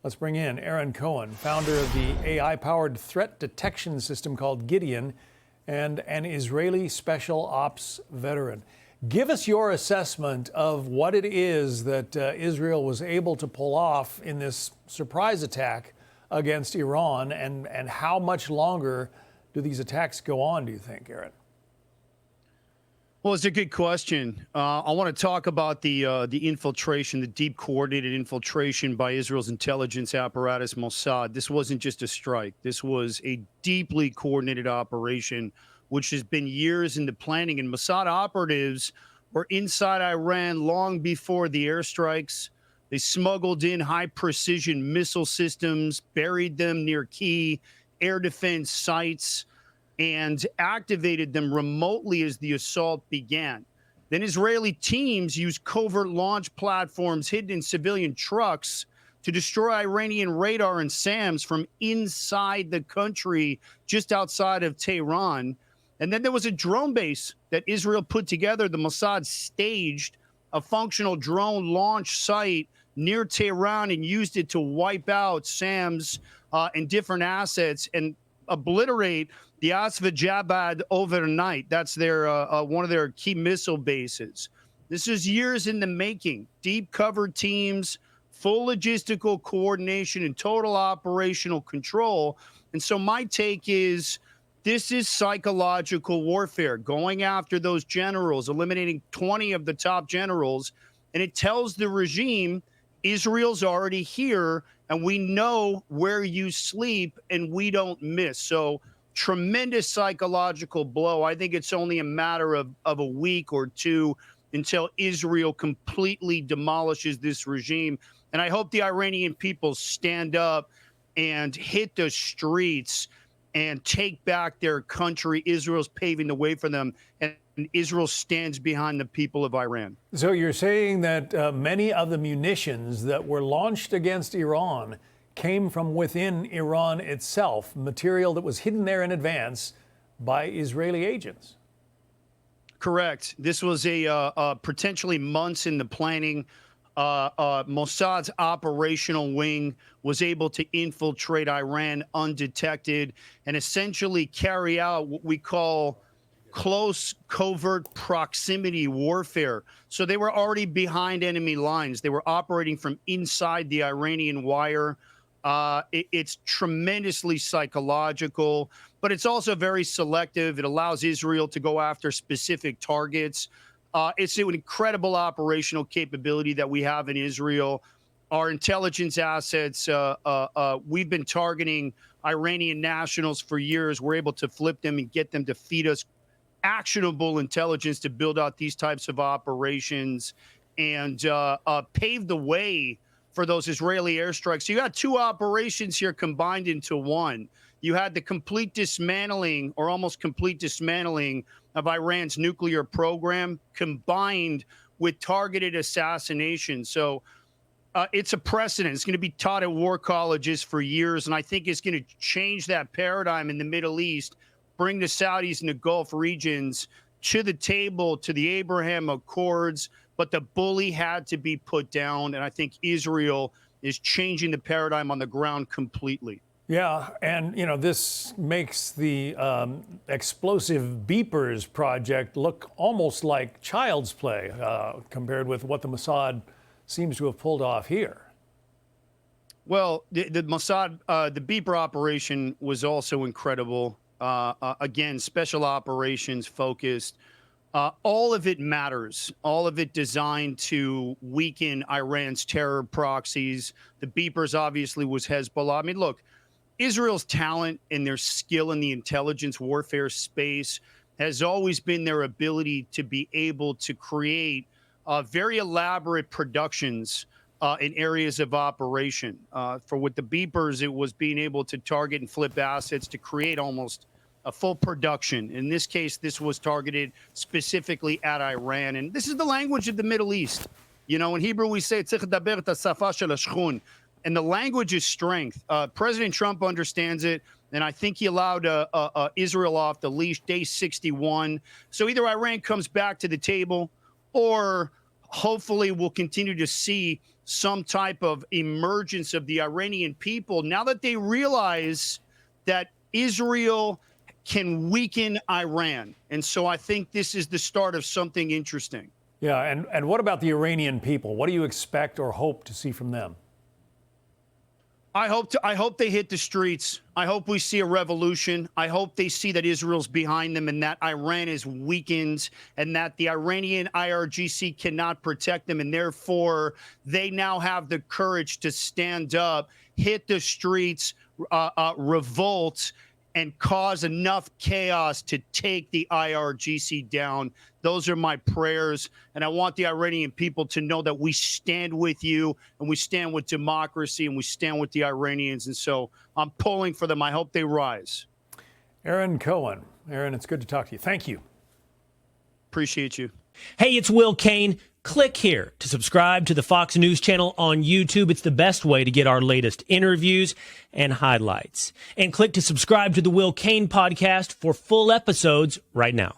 Let's bring in Aaron Cohen, founder of the AI-powered threat detection system called Gideon and an Israeli special ops veteran. Give us your assessment of what it is that Israel was able to pull off in this surprise attack against Iran, and how much longer do these attacks go on, do you think, Aaron? Well, it's a good question. I want to talk about the infiltration, the deep coordinated infiltration by Israel's intelligence apparatus, Mossad. This wasn't just a strike. This was a deeply coordinated operation, which has been years in the planning. And Mossad operatives were inside Iran long before the airstrikes. They smuggled in high-precision missile systems, buried them near key air defense sites, and activated them remotely as the assault began. Then Israeli teams used covert launch platforms hidden in civilian trucks to destroy Iranian radar and SAMs from inside the country, just outside of Tehran. And then there was a drone base that Israel put together. The Mossad staged a functional drone launch site near Tehran and used it to wipe out SAMs and different assets and obliterate the Asfa Jabad overnight. That's their one of their key missile bases. This is years in the making. Deep cover teams, full logistical coordination, and total operational control. And so my take is this is psychological warfare, going after those generals, eliminating 20 of the top generals. And it tells the regime, Israel's already here, and we know where you sleep, and we don't miss. So tremendous psychological blow. I think it's only a matter of a week or two until Israel completely demolishes this regime. And I hope the Iranian people stand up and hit the streets and take back their country. Israel's paving the way for them, and Israel stands behind the people of Iran. So you're saying that many of the munitions that were launched against Iran came from within Iran itself, material that was hidden there in advance by Israeli agents? Correct. This was a potentially months in the planning. Mossad's operational wing was able to infiltrate Iran undetected and essentially carry out what we call close covert proximity warfare. So they were already behind enemy lines. They were operating from inside the Iranian wire. It's tremendously psychological, but it's also very selective. It allows Israel to go after specific targets. It's an incredible operational capability that we have in Israel. Our intelligence assets, we've been targeting Iranian nationals for years. We're able to flip them and get them to feed us actionable intelligence to build out these types of operations and pave the way for those Israeli airstrikes. So you got two operations here combined into one. You had the complete dismantling or almost complete dismantling of Iran's nuclear program combined with targeted assassination. So it's a precedent. It's going to be taught at war colleges for years, and I think it's going to change that paradigm in the Middle East, bring the Saudis and the Gulf regions to the table, to the Abraham Accords, but the bully had to be put down, and I think Israel is changing the paradigm on the ground completely. Yeah, and you know, this makes the explosive beepers project look almost like child's play compared with what the Mossad seems to have pulled off here. Well, the Mossad, the beeper operation was also incredible. Again, special operations focused. All of it matters. All of it designed to weaken Iran's terror proxies. The beepers obviously was Hezbollah. I mean, look, Israel's talent and their skill in the intelligence warfare space has always been their ability to be able to create very elaborate productions in areas of operation. For with the beepers, it was being able to target and flip assets to create almost a full production. In this case, this was targeted specifically at Iran. And this is the language of the Middle East. You know, in Hebrew, we say, and the language is strength. President Trump understands it, and I think he allowed Israel off the leash day 61. So either Iran comes back to the table, or hopefully we'll continue to see some type of emergence of the Iranian people now that they realize that Israel can weaken Iran. And so I think this is the start of something interesting. Yeah, and what about the Iranian people? What do you expect or hope to see from them? I hope they hit the streets. I hope we see a revolution. I hope they see that Israel's behind them and that Iran is weakened and that the Iranian IRGC cannot protect them. And therefore, they now have the courage to stand up, hit the streets, revolt, and cause enough chaos to take the IRGC down. Those are my prayers. And I want the Iranian people to know that we stand with you and we stand with democracy and we stand with the Iranians. And so I'm pulling for them. I hope they rise. Aaron Cohen. Aaron, it's good to talk to you. Thank you. Appreciate you. Hey, it's Will Cain. Click here to subscribe to the Fox News channel on YouTube. It's the best way to get our latest interviews and highlights. And click to subscribe to the Will Cain podcast for full episodes right now.